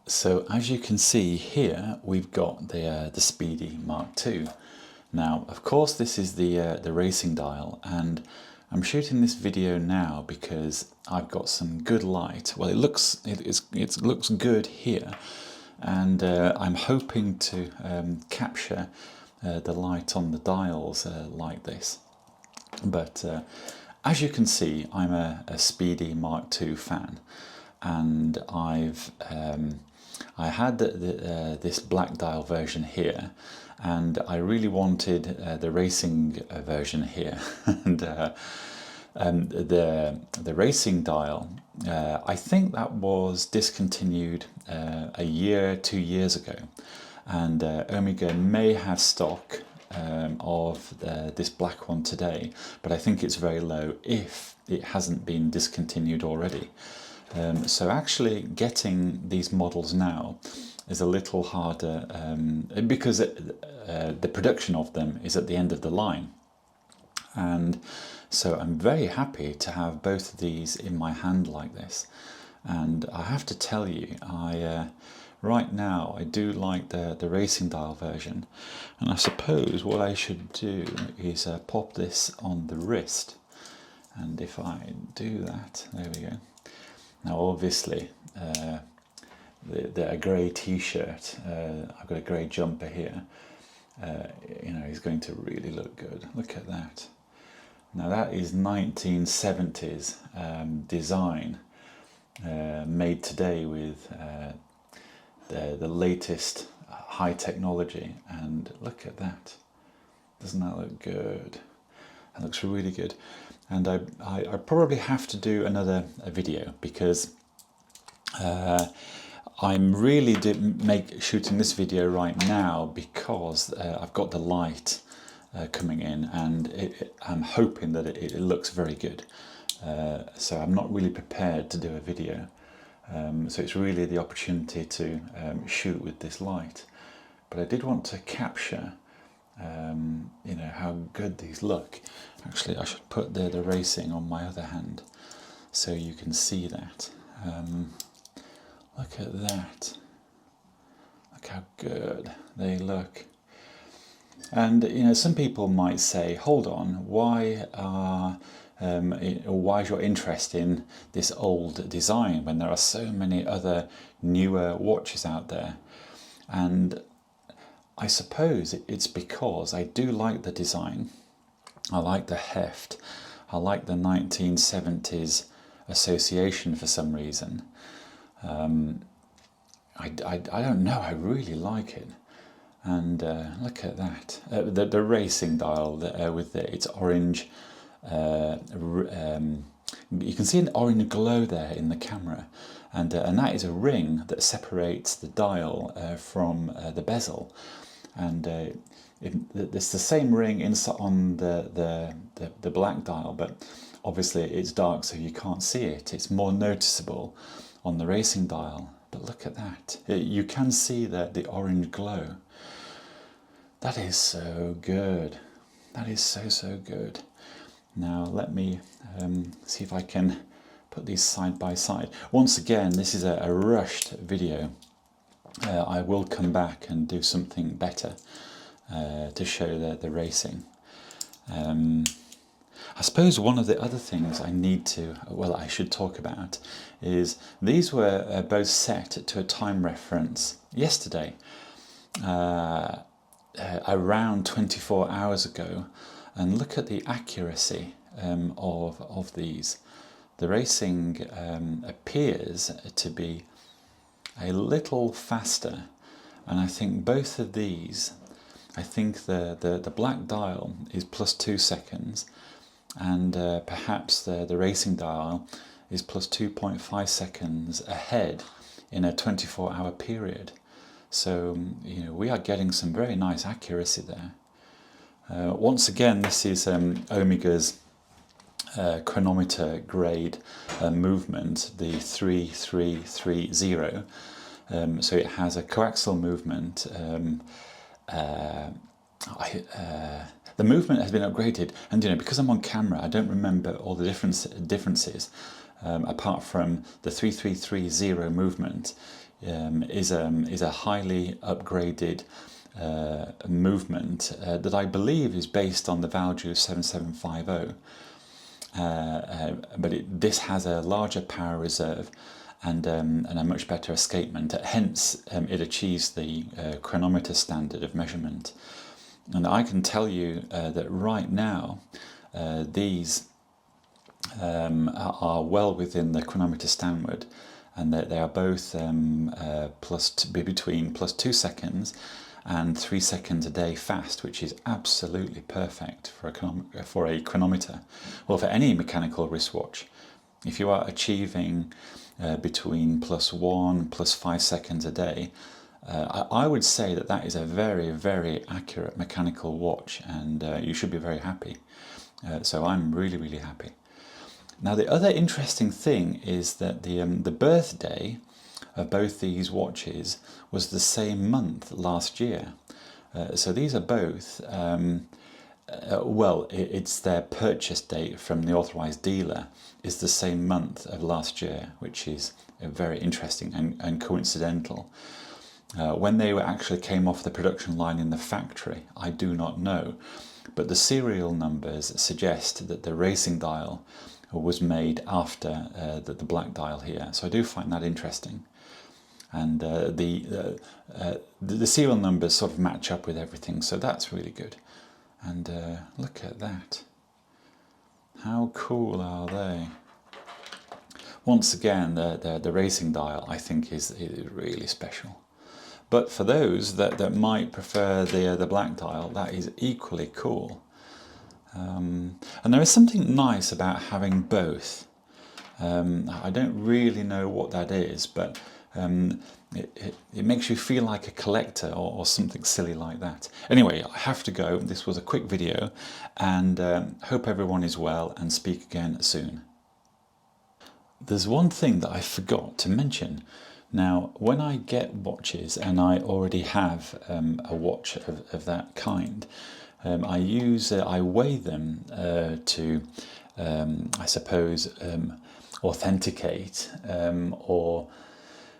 So as you can see here, we've got the Speedy Mark II. Now, of course, this is the racing dial, and I'm shooting this video now because I've got some good light. Well, it looks good here, and I'm hoping to capture the light on the dials like this. But as you can see, I'm a Speedy Mark II fan, and I had this black dial version here, and I really wanted the racing version here. And the racing dial, I think that was discontinued a year, 2 years ago, and Omega may have stock of this black one today, but I think it's very low if it hasn't been discontinued already. So actually getting these models now is a little harder because the production of them is at the end of the line. And so I'm very happy to have both of these in my hand like this. And I have to tell you, right now I do like the racing dial version. And I suppose what I should do is pop this on the wrist. And if I do that, there we go. Now obviously a grey t-shirt, I've got a grey jumper here, you know, he's going to really look good. Look at that. Now that is 1970s design, made today with the latest high technology, and look at that. Doesn't that look good? That looks really good. And I probably have to do another video because I'm really shooting this video right now because I've got the light coming in, and I'm hoping that it looks very good. So I'm not really prepared to do a video. So it's really the opportunity to shoot with this light. But I did want to capture you know, how good these look. Actually, I should put the racing on my other hand so you can see that. Look at that. Look how good they look. And you know, some people might say, hold on, why is your interest in this old design when there are so many other newer watches out there? And I suppose it's because I do like the design, I like the heft, I like the 1970s association for some reason. I don't know, I really like it. And look at that, the racing dial with its orange, you can see an orange glow there in the camera, and that is a ring that separates the dial from the bezel. And it's the same ring on the black dial, but obviously it's dark so you can't see it. It's more noticeable on the racing dial. But look at that, you can see the orange glow. That is so good. That is so good. Now let me see if I can put these side by side. Once again, this is a rushed video. I will come back and do something better to show the racing. I suppose one of the other things I should talk about is these were both set to a time reference yesterday, around 24 hours ago, and look at the accuracy of these. The racing appears to be a little faster, and I think both of these, I think the black dial is plus 2 seconds, and perhaps the racing dial is plus 2.5 seconds ahead in a 24-hour period. So you know, we are getting some very nice accuracy there. Once again, this is Omega's chronometer grade movement, the 3330. So it has a coaxial movement. The movement has been upgraded, and you know, because I'm on camera, I don't remember all the differences. apart from the 3330 movement, is a highly upgraded movement that I believe is based on the Valjoux 7750. But this has a larger power reserve and a much better escapement. Hence, it achieves the chronometer standard of measurement. And I can tell you that right now, these are well within the chronometer standard, and that they are both between plus 2 seconds and 3 seconds a day fast, which is absolutely perfect for a chronometer, well, for any mechanical wristwatch. If you are achieving between +1 +5 seconds a day, I would say that that is a very, very accurate mechanical watch, and you should be very happy. So I'm really, really happy. Now, the other interesting thing is that the birthday of both these watches was the same month last year. So these are both, well, it's their purchase date from the authorized dealer is the same month of last year, which is very interesting and coincidental. When they actually came off the production line in the factory, I do not know, but the serial numbers suggest that the racing dial was made after the black dial here. So I do find that interesting. And the serial numbers sort of match up with everything, so that's really good. And look at that. How cool are they? Once again, the racing dial, I think, is really special. But for those that might prefer the black dial, that is equally cool. And there is something nice about having both. I don't really know what that is, but it makes you feel like a collector or something silly like that. Anyway, I have to go. This was a quick video, and hope everyone is well, and speak again soon. There's one thing that I forgot to mention. Now, when I get watches, and I already have a watch of that kind, I weigh them to, I suppose, authenticate or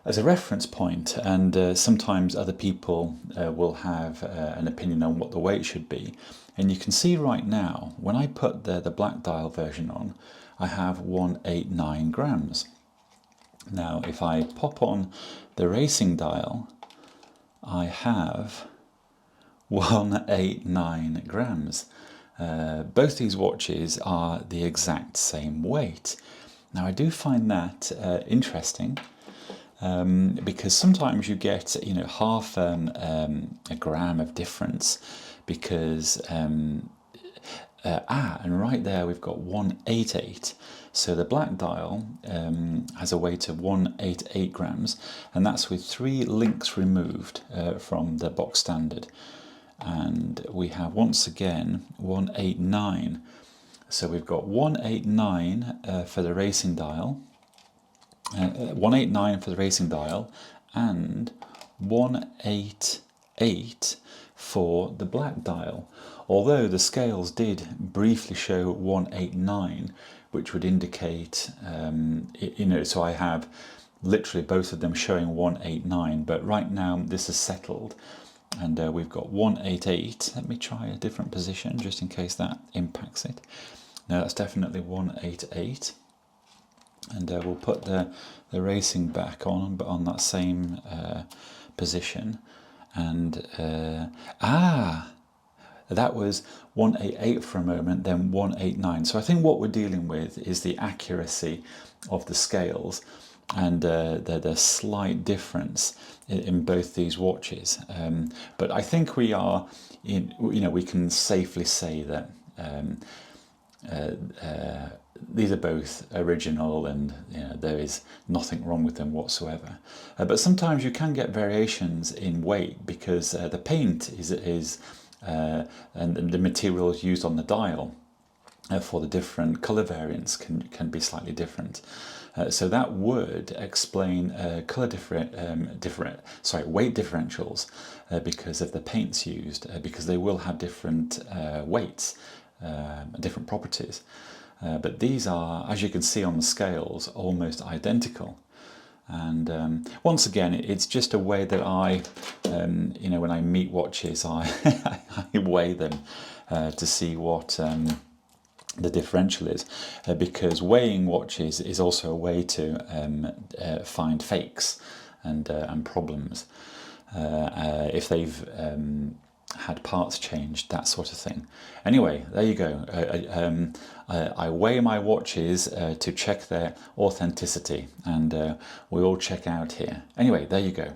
as a reference point, and sometimes other people will have an opinion on what the weight should be. And you can see right now, when I put the black dial version on, I have 189 grams. Now, if I pop on the racing dial, I have 189 grams. Both these watches are the exact same weight. Now, I do find that interesting, because sometimes you get, half a gram of difference, because and right there we've got 188. So the black dial has a weight of 188 grams, and that's with 3 links removed from the box standard. And we have once again 189. So we've got 189 for the racing dial, 189 for the racing dial, and 188 for the black dial. Although the scales did briefly show 189, which would indicate, so I have literally both of them showing 189, but right now this is settled, and we've got 188. Let me try a different position just in case that impacts it. No, that's definitely 188. And we'll put the racing back on, but on that same position. And that was 188 for a moment, then 189. So I think what we're dealing with is the accuracy of the scales, and the slight difference in both these watches. But I think we are, we can safely say that these are both original, and there is nothing wrong with them whatsoever. But sometimes you can get variations in weight, because the paint and the materials used on the dial for the different color variants can be slightly different. So that would explain weight differentials because of the paints used, because they will have different weights, different properties. But these are, as you can see on the scales, almost identical. And once again, it's just a way that I, when I meet watches, I weigh them to see what the differential is, because weighing watches is also a way to find fakes and problems if they've had parts changed, that sort of thing. Anyway, there you go. I weigh my watches to check their authenticity, and we all check out here. Anyway, there you go.